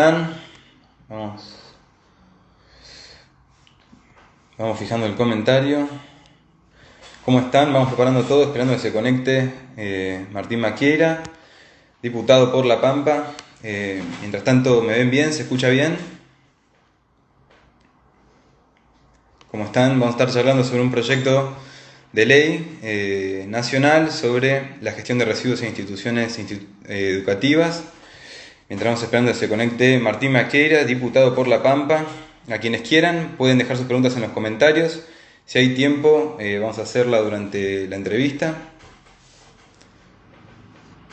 Vamos, vamos fijando el comentario. ¿Cómo están? Vamos preparando todo, esperando que se conecte Martín Maquieira, diputado por La Pampa. Mientras tanto, ¿me ven bien? ¿Se escucha bien? ¿Cómo están? Vamos a estar charlando sobre un proyecto de ley nacional sobre la gestión de residuos en instituciones educativas. Mientras vamos esperando que se conecte Martín Maquieira, diputado por La Pampa. A quienes quieran pueden dejar sus preguntas en los comentarios. Si hay tiempo, vamos a hacerla durante la entrevista.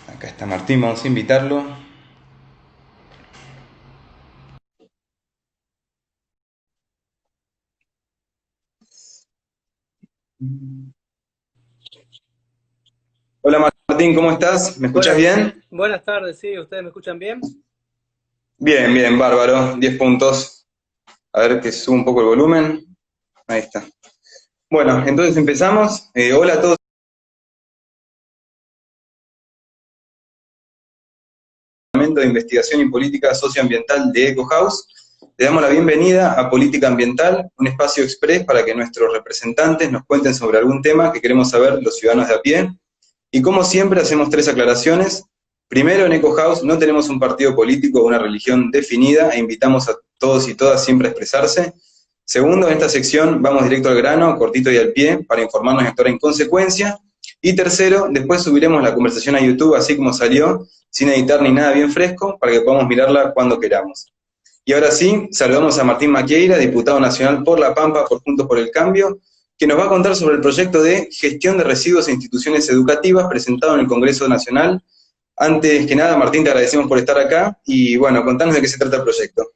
Acá está Martín, vamos a invitarlo. Hola Martín, ¿cómo estás? ¿Me escuchás bien? Buenas tardes, sí, ¿ustedes me escuchan bien? Bien, bien, bárbaro. 10 puntos. A ver que suba un poco el volumen. Ahí está. Bueno, entonces empezamos. Hola a todos. De Investigación y Política Socioambiental de EcoHouse. Le damos la bienvenida a Política Ambiental, un espacio express para que nuestros representantes nos cuenten sobre algún tema que queremos saber los ciudadanos de a pie. Y como siempre hacemos 3 aclaraciones. Primero, en EcoHouse no tenemos un partido político o una religión definida e invitamos a todos y todas siempre a expresarse. Segundo, en esta sección vamos directo al grano, cortito y al pie, para informarnos y actuar en consecuencia. Y tercero, después subiremos la conversación a YouTube así como salió, sin editar ni nada, bien fresco, para que podamos mirarla cuando queramos. Y ahora sí, saludamos a Martín Maquieira, diputado nacional por La Pampa, por Juntos por el Cambio, que nos va a contar sobre el proyecto de gestión de residuos e instituciones educativas presentado en el Congreso Nacional. Antes que nada, Martín, te agradecemos por estar acá y bueno, contanos de qué se trata el proyecto.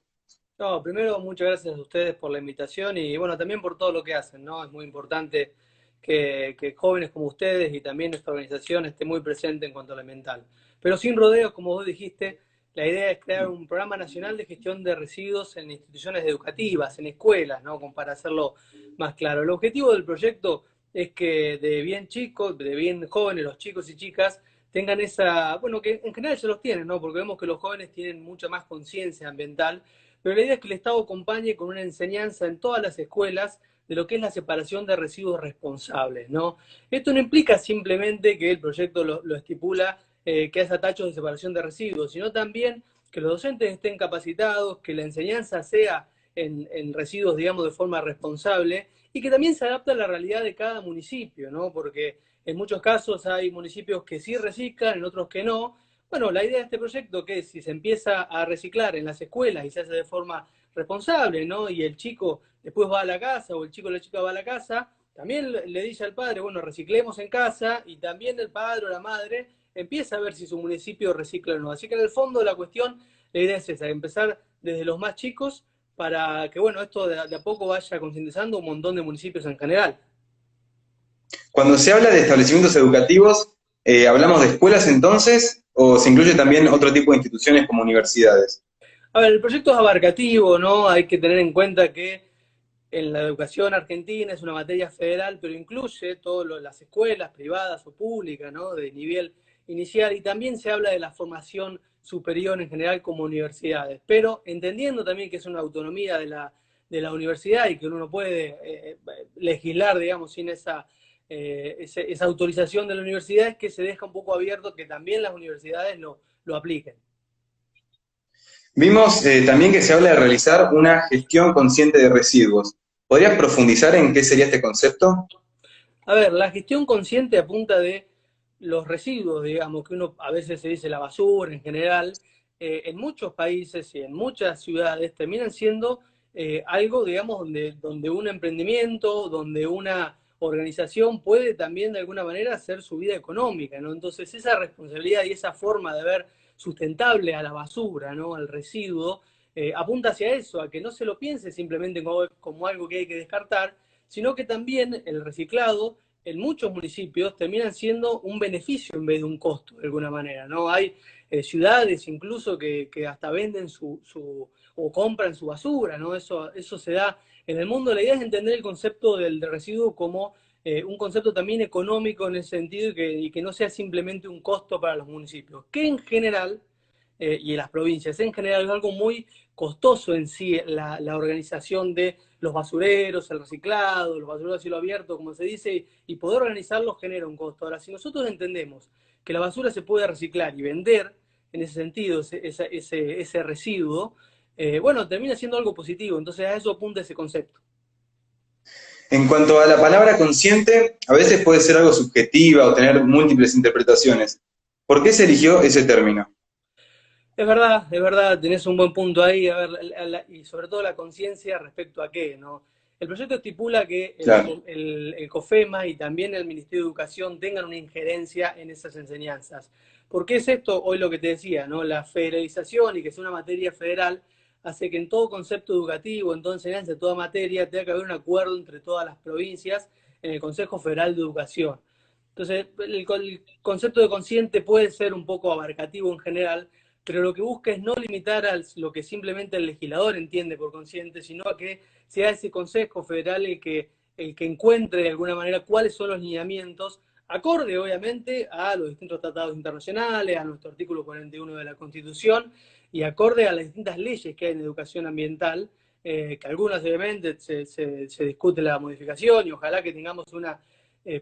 No, primero muchas gracias a ustedes por la invitación y bueno, también por todo lo que hacen, ¿no? Es muy importante que jóvenes como ustedes y también nuestra organización esté muy presente en cuanto a lo ambiental. Pero sin rodeos, como vos dijiste, la idea es crear un programa nacional de gestión de residuos en instituciones educativas, en escuelas, ¿no? Como para hacerlo más claro. El objetivo del proyecto es que de bien chicos, de bien jóvenes, los chicos y chicas, tengan esa, bueno, que en general se los tienen, ¿no? Porque vemos que los jóvenes tienen mucha más conciencia ambiental, pero la idea es que el Estado acompañe con una enseñanza en todas las escuelas de lo que es la separación de residuos responsables, ¿no? Esto no implica simplemente que el proyecto lo estipula, que haya tachos de separación de residuos, sino también que los docentes estén capacitados, que la enseñanza sea en residuos, digamos, de forma responsable y que también se adapte a la realidad de cada municipio, ¿no? Porque en muchos casos hay municipios que sí reciclan, en otros que no. Bueno, la idea de este proyecto que es si se empieza a reciclar en las escuelas y se hace de forma responsable, ¿no? Y el chico después va a la casa o el chico o la chica va a la casa, también le dice al padre, bueno, reciclemos en casa y también el padre o la madre empieza a ver si su municipio recicla o no. Así que en el fondo la cuestión, la idea es esa, empezar desde los más chicos para que, bueno, esto de a poco vaya concientizando un montón de municipios en general. Cuando se habla de establecimientos educativos, ¿hablamos de escuelas entonces o se incluye también otro tipo de instituciones como universidades? A ver, el proyecto es abarcativo, ¿no? Hay que tener en cuenta que en la educación argentina es una materia federal, pero incluye todas las escuelas privadas o públicas, ¿no? De nivel inicial, y también se habla de la formación superior en general como universidades, pero entendiendo también que es una autonomía de la universidad y que uno no puede legislar, digamos, sin esa autorización de la universidad, es que se deja un poco abierto que también las universidades lo apliquen. Vimos también que se habla de realizar una gestión consciente de residuos. ¿Podrías profundizar en qué sería este concepto? A ver, la gestión consciente apunta de los residuos, digamos, que uno a veces se dice la basura en general, en muchos países y en muchas ciudades terminan siendo algo, digamos, donde un emprendimiento, donde una organización puede también de alguna manera hacer su vida económica, ¿no? Entonces esa responsabilidad y esa forma de ver sustentable a la basura, ¿no? Al residuo, apunta hacia eso, a que no se lo piense simplemente como algo que hay que descartar, sino que también el reciclado en muchos municipios terminan siendo un beneficio en vez de un costo, de alguna manera, ¿no? Hay ciudades incluso que hasta venden o compran su basura, ¿no? Eso se da en el mundo. La idea es entender el concepto del residuo como un concepto también económico en ese sentido y que no sea simplemente un costo para los municipios, que en general y en las provincias en general. Es algo muy costoso en sí la organización de los basureros, el reciclado, los basureros a cielo abierto, como se dice, y poder organizarlos genera un costo. Ahora, si nosotros entendemos que la basura se puede reciclar y vender, en ese sentido, ese residuo, bueno, termina siendo algo positivo. Entonces a eso apunta ese concepto. En cuanto a la palabra consciente, a veces puede ser algo subjetiva o tener múltiples interpretaciones. ¿Por qué se eligió ese término? Es verdad, tenés un buen punto ahí, a ver, y sobre todo la conciencia respecto a qué, ¿no? El proyecto estipula que Claro. el COFEMA y también el Ministerio de Educación tengan una injerencia en esas enseñanzas. ¿Por qué es esto? Hoy lo que te decía, ¿no? La federalización y que sea una materia federal hace que en todo concepto educativo, en toda enseñanza, en toda materia, tenga que haber un acuerdo entre todas las provincias en el Consejo Federal de Educación. Entonces, el concepto de consciente puede ser un poco abarcativo en general, pero lo que busca es no limitar a lo que simplemente el legislador entiende por consciente, sino a que sea ese Consejo Federal el que encuentre de alguna manera cuáles son los lineamientos, acorde obviamente a los distintos tratados internacionales, a nuestro artículo 41 de la Constitución y acorde a las distintas leyes que hay en educación ambiental, que algunas obviamente se discute la modificación y ojalá que tengamos una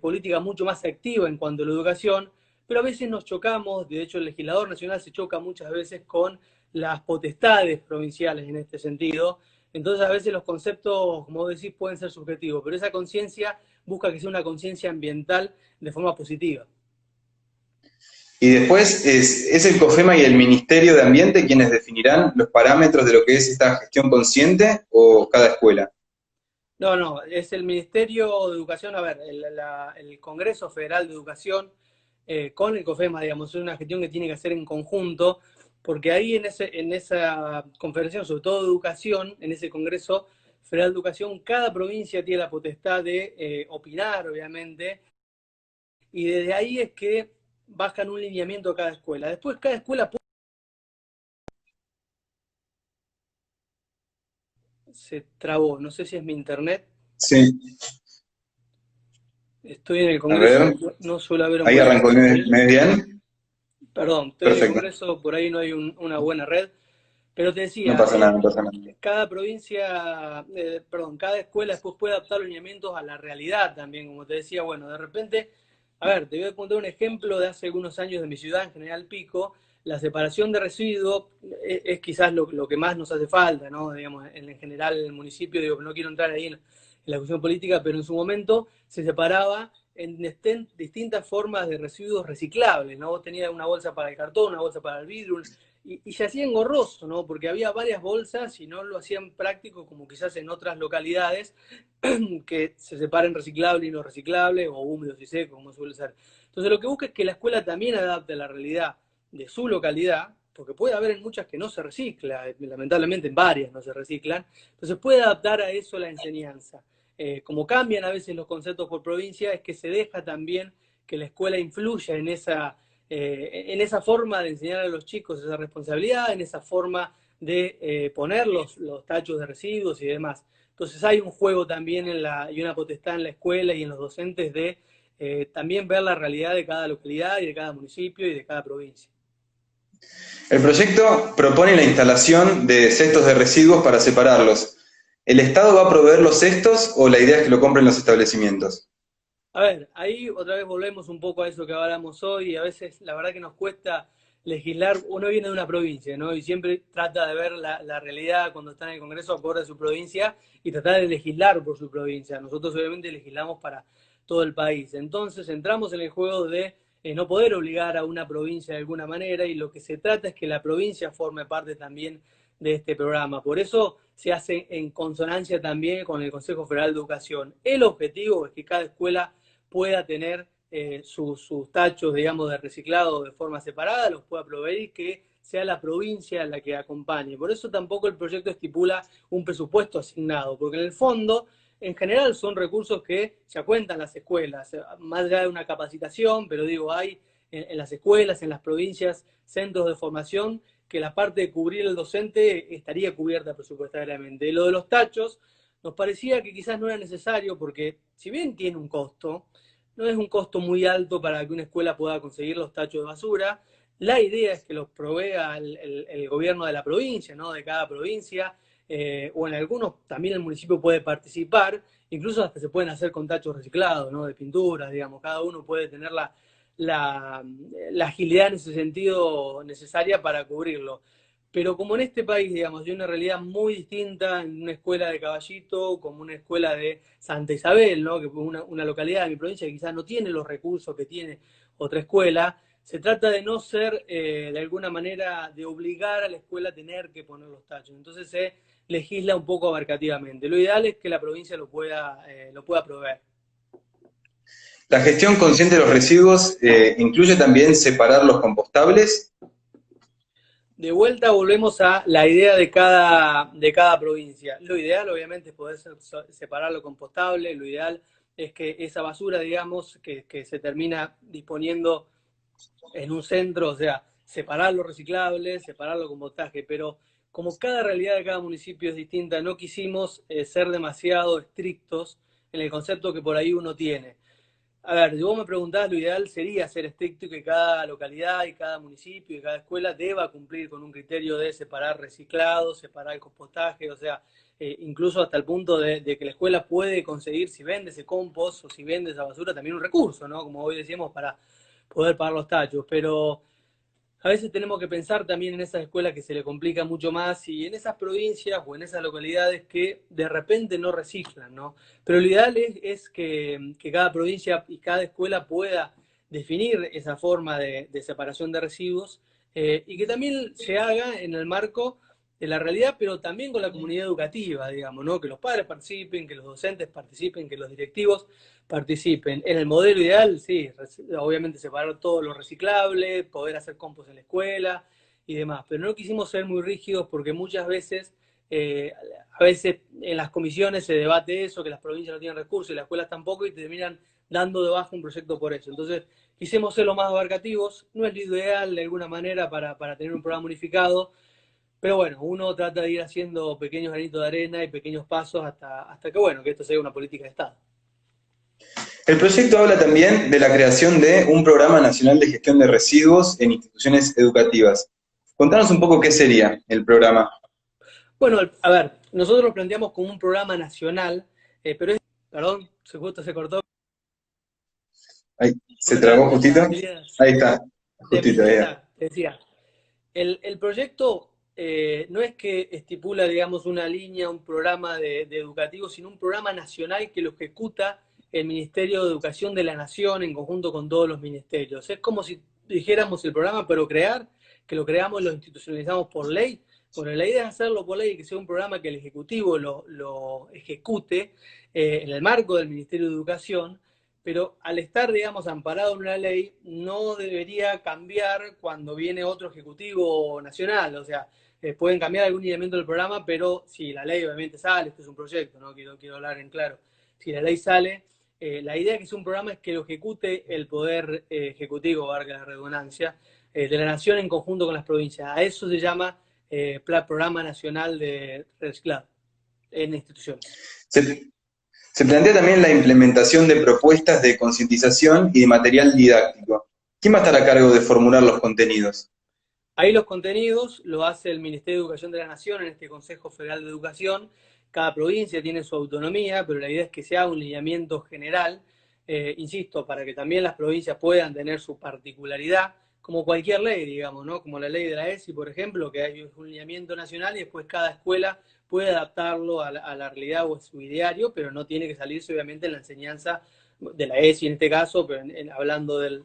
política mucho más activa en cuanto a la educación, pero a veces nos chocamos, de hecho el legislador nacional se choca muchas veces con las potestades provinciales en este sentido, entonces a veces los conceptos, como decís, pueden ser subjetivos, pero esa conciencia busca que sea una conciencia ambiental de forma positiva. Y después es el COFEMA y el Ministerio de Ambiente quienes definirán los parámetros de lo que es esta gestión consciente o cada escuela. No, no, es el Ministerio de Educación, a ver, el Congreso Federal de Educación con el COFEMA, digamos, es una gestión que tiene que hacer en conjunto, porque ahí en esa conferencia, sobre todo de educación, en ese Congreso Federal de Educación, cada provincia tiene la potestad de opinar, obviamente, y desde ahí es que bajan un lineamiento a cada escuela. Después cada escuela se trabó, no sé si es mi internet, Sí, estoy en el a Congreso, ver, no suele haber un ahí buen arrancó, internet. ¿me ves bien? Perdón, estoy en el Perfecto, Congreso, por ahí no hay una buena red, pero te no decía, pasa nada, no pasa nada. cada provincia, perdón, cada escuela después puede adaptar los lineamientos a la realidad también, como te decía, bueno, de repente, a ver, te voy a contar un ejemplo de hace algunos años de mi ciudad, en General Pico, la separación de residuos es quizás lo que más nos hace falta, ¿no? Digamos, en general en el municipio, digo, no quiero entrar ahí en la cuestión política, pero en su momento se separaba en distintas formas de residuos reciclables, ¿no? Vos tenías una bolsa para el cartón, una bolsa para el vidrio, y se hacía engorroso, ¿no? Porque había varias bolsas y no lo hacían práctico como quizás en otras localidades que se separen reciclable y no reciclable, o húmedos y secos, como suele ser. Entonces lo que busca es que la escuela también adapte a la realidad de su localidad, porque puede haber en muchas que no se recicla, lamentablemente en varias no se reciclan, entonces puede adaptar a eso la enseñanza. Como cambian a veces los conceptos por provincia, es que se deja también que la escuela influya en esa forma de enseñar a los chicos esa responsabilidad, en esa forma de poner los tachos de residuos y demás. Entonces hay un juego también y una potestad en la escuela y en los docentes de también ver la realidad de cada localidad y de cada municipio y de cada provincia. El proyecto propone la instalación de cestos de residuos para separarlos. ¿El Estado va a proveer los cestos o la idea es que lo compren los establecimientos? A ver, ahí otra vez volvemos un poco a eso que hablamos hoy, y a veces la verdad que nos cuesta legislar, uno viene de una provincia, ¿no? Y siempre trata de ver la realidad cuando está en el Congreso acorde a su provincia y tratar de legislar por su provincia. Nosotros obviamente legislamos para todo el país. Entonces entramos en el juego de no poder obligar a una provincia de alguna manera y lo que se trata es que la provincia forme parte también de este programa. Por eso se hace en consonancia también con el Consejo Federal de Educación. El objetivo es que cada escuela pueda tener sus tachos, digamos, de reciclado de forma separada, los pueda proveer y que sea la provincia la que acompañe. Por eso tampoco el proyecto estipula un presupuesto asignado, porque en el fondo, en general, son recursos que ya cuentan las escuelas, más allá de una capacitación, pero digo, hay en las escuelas, en las provincias, centros de formación, que la parte de cubrir el docente estaría cubierta presupuestariamente. Lo de los tachos, nos parecía que quizás no era necesario porque si bien tiene un costo, no es un costo muy alto para que una escuela pueda conseguir los tachos de basura La idea es que los provea el gobierno de la provincia, ¿no? De cada provincia, o en algunos también el municipio puede participar, incluso hasta se pueden hacer con tachos reciclados, ¿no? De pinturas, digamos, cada uno puede tener la, la agilidad en ese sentido necesaria para cubrirlo. Pero como en este país, digamos, hay una realidad muy distinta en una escuela de Caballito como una escuela de Santa Isabel, ¿no? Que es una localidad de mi provincia que quizás no tiene los recursos que tiene otra escuela. Se trata de no ser, de alguna manera, de obligar a la escuela a tener que poner los tachos. Entonces se legisla un poco abarcativamente. Lo ideal es que la provincia lo pueda proveer. La gestión consciente de los residuos incluye también separar los compostables. De vuelta volvemos a la idea de cada provincia. Lo ideal, obviamente, es poder separar lo compostable. Lo ideal es que esa basura, digamos, que se termina disponiendo en un centro, o sea, separar lo reciclable, separar lo compostaje, pero como cada realidad de cada municipio es distinta, no quisimos ser demasiado estrictos en el concepto que por ahí uno tiene. A ver, si vos me preguntás, lo ideal sería ser estricto y que cada localidad y cada municipio y cada escuela deba cumplir con un criterio de separar reciclado, separar el compostaje, o sea, incluso hasta el punto de que la escuela puede conseguir, si vende ese compost o si vende esa basura, también un recurso, ¿no? Como hoy decíamos, para poder pagar los tachos. Pero a veces tenemos que pensar también en esas escuelas que se le complica mucho más y en esas provincias o en esas localidades que de repente no reciclan, ¿no? Pero lo ideal es que cada provincia y cada escuela pueda definir esa forma de separación de residuos y que también se haga en el marco de la realidad, pero también con la comunidad educativa, digamos, ¿no? Que los padres participen, que los docentes participen, que los directivos participen. En el modelo ideal, sí, obviamente separar todo lo reciclable, poder hacer compost en la escuela y demás, pero no quisimos ser muy rígidos porque muchas veces, a veces en las comisiones se debate eso, que las provincias no tienen recursos y las escuelas tampoco, y te terminan dando de baja un proyecto por eso. Entonces, quisimos ser lo más abarcativos, no es lo ideal de alguna manera para tener un programa unificado, pero bueno, uno trata de ir haciendo pequeños granitos de arena y pequeños pasos hasta que, bueno, que esto sea una política de Estado. El proyecto habla también de la creación de un programa nacional de gestión de residuos en instituciones educativas. Contanos un poco qué sería el programa. Bueno, a ver, nosotros lo planteamos como un programa nacional, pero es, perdón, justo se cortó. Ahí, ¿se trabó justito? Ahí está, De justito, ahí. accesibilidad, te decía. El proyecto no es que estipula, digamos, una línea, un programa de educativo, sino un programa nacional que lo ejecuta el Ministerio de Educación de la Nación en conjunto con todos los ministerios. Es como si dijéramos el programa, pero que lo creamos y lo institucionalizamos por ley. Bueno, la idea es hacerlo por ley y que sea un programa que el Ejecutivo lo ejecute en el marco del Ministerio de Educación, pero al estar, digamos, amparado en una ley, no debería cambiar cuando viene otro ejecutivo nacional. O sea, pueden cambiar algún lineamiento del programa, pero si la ley obviamente sale, esto es un proyecto, no quiero hablar en claro, si la ley sale, la idea que es un programa es que lo ejecute el Poder Ejecutivo, valga la redundancia, de la Nación en conjunto con las provincias. A eso se llama Programa Nacional de Reciclado en instituciones. Se plantea también la implementación de propuestas de concientización y de material didáctico. ¿Quién va a estar a cargo de formular los contenidos? Ahí los contenidos lo hace el Ministerio de Educación de la Nación en este Consejo Federal de Educación. Cada provincia tiene su autonomía, pero la idea es que se haga un lineamiento general, insisto, para que también las provincias puedan tener su particularidad, como cualquier ley, digamos, ¿no? Como la ley de la ESI, por ejemplo, que hay un lineamiento nacional y después cada escuela puede adaptarlo a la realidad o a su ideario, pero no tiene que salirse obviamente en la enseñanza de la ESI en este caso, pero hablando de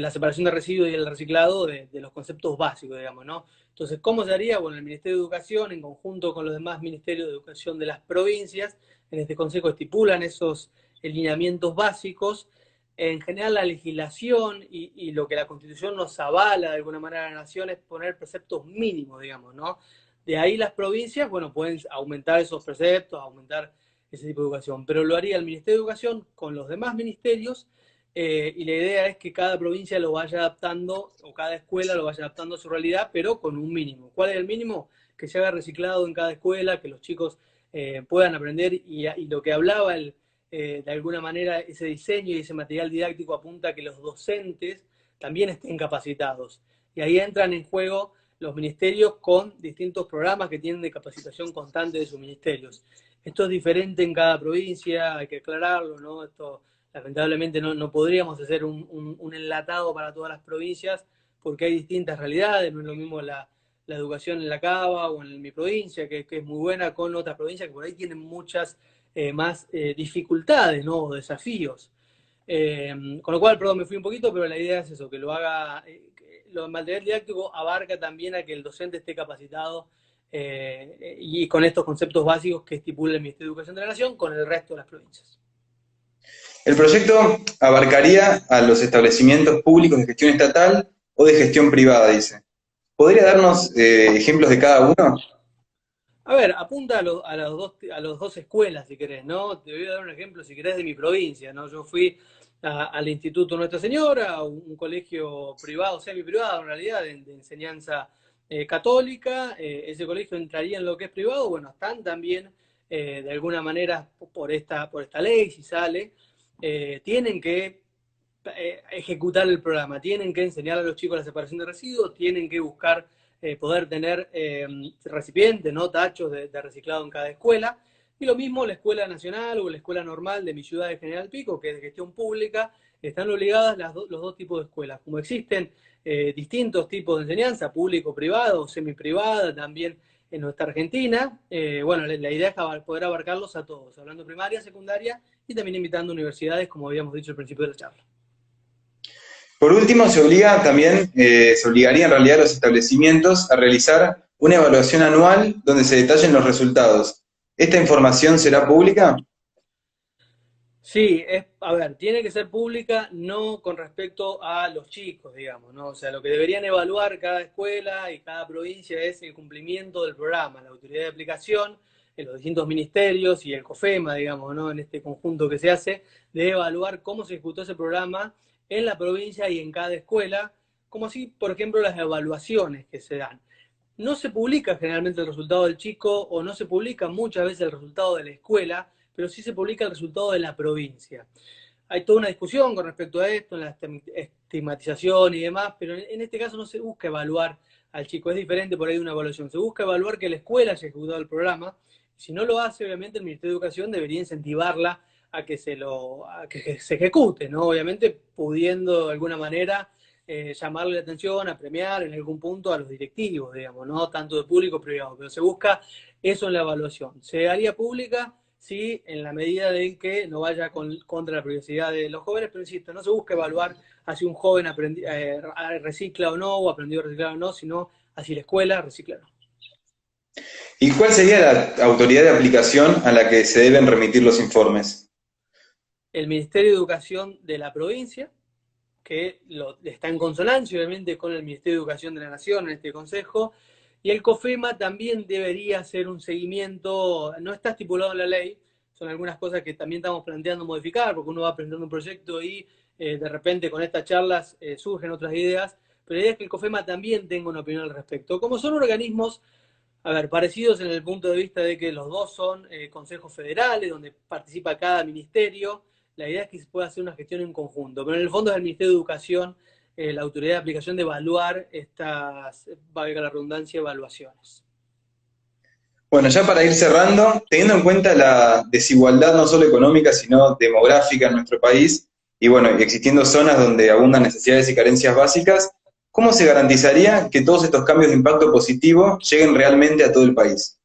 la separación de residuos y el reciclado, de los conceptos básicos, digamos, ¿no? Entonces, ¿cómo se haría? Bueno, el Ministerio de Educación, en conjunto con los demás ministerios de educación de las provincias, en este consejo estipulan esos lineamientos básicos. En general, la legislación y lo que la Constitución nos avala de alguna manera a la nación es poner preceptos mínimos, digamos, ¿no? De ahí las provincias, bueno, pueden aumentar esos preceptos, aumentar ese tipo de educación, pero lo haría el Ministerio de Educación con los demás ministerios y la idea es que cada provincia lo vaya adaptando, o cada escuela lo vaya adaptando a su realidad, pero con un mínimo. ¿Cuál es el mínimo? Que se haga reciclado en cada escuela, que los chicos puedan aprender, y lo que hablaba de alguna manera, ese diseño y ese material didáctico apunta a que los docentes también estén capacitados. Y ahí entran en juego los ministerios con distintos programas que tienen de capacitación constante de sus ministerios. Esto es diferente en cada provincia, hay que aclararlo, ¿no? Esto, lamentablemente no podríamos hacer un enlatado para todas las provincias porque hay distintas realidades, no es lo mismo la educación en la Cava o en mi provincia, que es muy buena, con otras provincias que por ahí tienen muchas más dificultades, ¿no? O desafíos. Con lo cual, perdón, me fui un poquito, pero la idea es eso, que lo haga, lo material didáctico abarca también a que el docente esté capacitado y con estos conceptos básicos que estipula el Ministerio de Educación de la Nación con el resto de las provincias. El proyecto abarcaría a los establecimientos públicos de gestión estatal o de gestión privada, dice. ¿Podría darnos ejemplos de cada uno? A ver, apunta a los dos escuelas, si querés, ¿no? Te voy a dar un ejemplo, si querés, de mi provincia, ¿no? Yo fui al Instituto Nuestra Señora, un colegio privado, semi-privado en realidad, de enseñanza católica. Ese colegio entraría en lo que es privado. Bueno, están también, de alguna manera, por esta ley, si sale, tienen que ejecutar el programa, tienen que enseñar a los chicos la separación de residuos, tienen que buscar poder tener recipientes, ¿no? Tachos de reciclado en cada escuela. Y lo mismo la escuela nacional o la escuela normal de mi ciudad de General Pico, que es de gestión pública, están obligadas los dos tipos de escuelas. Como existen distintos tipos de enseñanza, público-privado, semi-privada, también en nuestra Argentina, bueno, la idea es poder abarcarlos a todos, hablando primaria, secundaria y también invitando universidades, como habíamos dicho al principio de la charla. Por último, se obligaría en realidad a los establecimientos a realizar una evaluación anual donde se detallen los resultados. ¿Esta información será pública? Sí, a ver, tiene que ser pública no con respecto a los chicos, digamos, ¿no? O sea, lo que deberían evaluar cada escuela y cada provincia es el cumplimiento del programa, la autoridad de aplicación, en los distintos ministerios y el COFEMA, digamos, ¿no? En este conjunto que se hace, de evaluar cómo se ejecutó ese programa en la provincia y en cada escuela, como así, por ejemplo, las evaluaciones que se dan. No se publica generalmente el resultado del chico o no se publica muchas veces el resultado de la escuela, pero sí se publica el resultado de la provincia. Hay toda una discusión con respecto a esto, en la estigmatización y demás, pero en este caso no se busca evaluar al chico, es diferente por ahí de una evaluación. Se busca evaluar que la escuela haya ejecutado el programa. Si no lo hace, obviamente el Ministerio de Educación debería incentivarla a que se ejecute, ¿no? Obviamente pudiendo de alguna manera llamarle la atención, a premiar en algún punto a los directivos, digamos, ¿no? Tanto de público como privado, pero se busca eso en la evaluación. ¿Se haría pública? Sí, en la medida de que no vaya contra la privacidad de los jóvenes, pero insisto, no se busca evaluar si un joven recicla o no, o aprendió a reciclar o no, sino si la escuela recicla o no. ¿Y cuál sería la autoridad de aplicación a la que se deben remitir los informes? El Ministerio de Educación de la provincia, que está en consonancia obviamente con el Ministerio de Educación de la Nación en este consejo, y el COFEMA también debería hacer un seguimiento, no está estipulado en la ley, son algunas cosas que también estamos planteando modificar, porque uno va presentando un proyecto y de repente con estas charlas surgen otras ideas, pero la idea es que el COFEMA también tenga una opinión al respecto. Como son organismos, a ver, parecidos en el punto de vista de que los dos son consejos federales, donde participa cada ministerio, la idea es que se pueda hacer una gestión en conjunto, pero en el fondo es el Ministerio de Educación la autoridad de aplicación de evaluar estas, valga la redundancia, evaluaciones. Bueno, ya para ir cerrando, teniendo en cuenta la desigualdad no solo económica, sino demográfica en nuestro país, y bueno, existiendo zonas donde abundan necesidades y carencias básicas, ¿cómo se garantizaría que todos estos cambios de impacto positivo lleguen realmente a todo el país?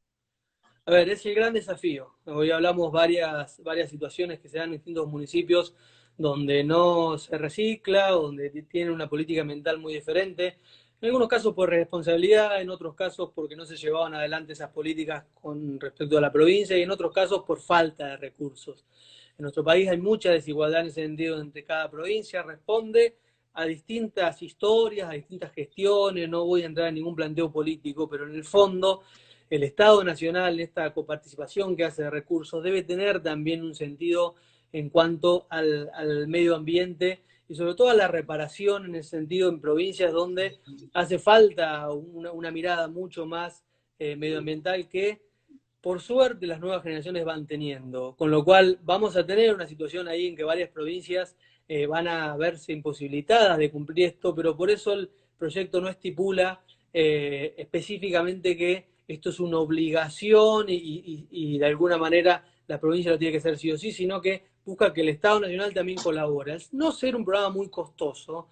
A ver, es el gran desafío. Hoy hablamos varias situaciones que se dan en distintos municipios donde no se recicla, donde tienen una política ambiental muy diferente. En algunos casos por responsabilidad, en otros casos porque no se llevaban adelante esas políticas con respecto a la provincia y en otros casos por falta de recursos. En nuestro país hay mucha desigualdad en ese sentido entre cada provincia, responde a distintas historias, a distintas gestiones, no voy a entrar en ningún planteo político, pero en el fondo el Estado Nacional, esta coparticipación que hace de recursos, debe tener también un sentido en cuanto al medio ambiente y sobre todo a la reparación en ese sentido en provincias donde hace falta una mirada mucho más medioambiental que por suerte las nuevas generaciones van teniendo, con lo cual vamos a tener una situación ahí en que varias provincias van a verse imposibilitadas de cumplir esto, pero por eso proyecto no estipula específicamente que esto es una obligación y de alguna manera la provincia lo tiene que hacer sí o sí, sino que busca que el Estado Nacional también colabore. Al no ser un programa muy costoso,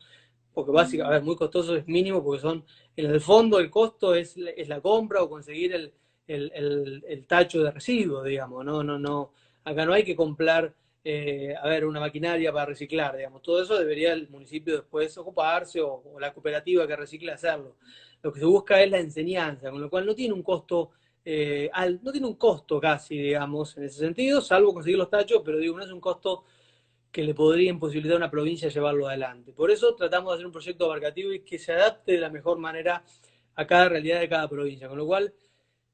porque básicamente, a ver, muy costoso es mínimo, porque en el fondo el costo es la compra o conseguir el tacho de residuos, digamos, no, acá no hay que comprar, una maquinaria para reciclar, digamos, todo eso debería el municipio después ocuparse o la cooperativa que recicla hacerlo. Lo que se busca es la enseñanza, con lo cual no tiene un costo, no tiene un costo casi, digamos, en ese sentido, salvo conseguir los tachos, pero digo, no es un costo que le podría imposibilitar a una provincia llevarlo adelante. Por eso tratamos de hacer un proyecto abarcativo y que se adapte de la mejor manera a cada realidad de cada provincia, con lo cual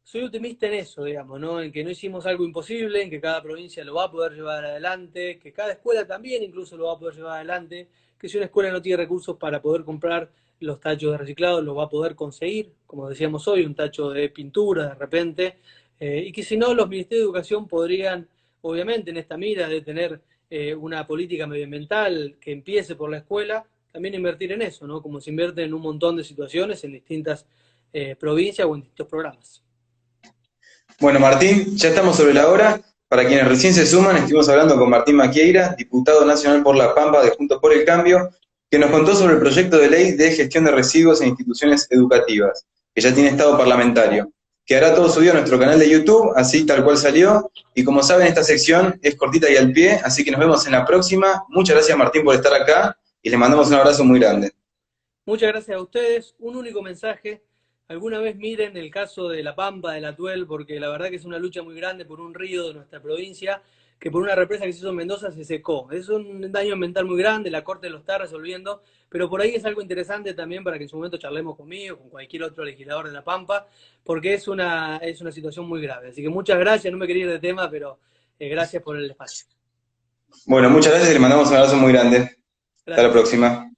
soy optimista en eso, digamos, ¿no? En que no hicimos algo imposible, en que cada provincia lo va a poder llevar adelante, que cada escuela también incluso lo va a poder llevar adelante, que si una escuela no tiene recursos para poder comprar los tachos de reciclado, lo va a poder conseguir, como decíamos hoy, un tacho de pintura de repente, y que si no, los ministerios de educación podrían, obviamente, en esta mira de tener una política medioambiental que empiece por la escuela, también invertir en eso, ¿no? Como se invierte en un montón de situaciones en distintas provincias o en distintos programas. Bueno, Martín, ya estamos sobre la hora. Para quienes recién se suman, estuvimos hablando con Martín Maquieira, diputado nacional por La Pampa de Juntos por el Cambio, que nos contó sobre el proyecto de ley de gestión de residuos en instituciones educativas, que ya tiene estado parlamentario. Quedará todo subido a nuestro canal de YouTube, así tal cual salió. Y como saben, esta sección es cortita y al pie, así que nos vemos en la próxima. Muchas gracias, Martín, por estar acá y les mandamos un abrazo muy grande. Muchas gracias a ustedes. Un único mensaje. Alguna vez miren el caso de La Pampa, del Atuel, porque la verdad que es una lucha muy grande por un río de nuestra provincia, que por una represa que se hizo en Mendoza se secó. Es un daño ambiental muy grande, la Corte lo está resolviendo, pero por ahí es algo interesante también para que en su momento charlemos conmigo, con cualquier otro legislador de La Pampa, porque es una situación muy grave. Así que muchas gracias, no me quería ir de tema, pero gracias por el espacio. Bueno, muchas gracias y les mandamos un abrazo muy grande. Hasta la Gracias. próxima.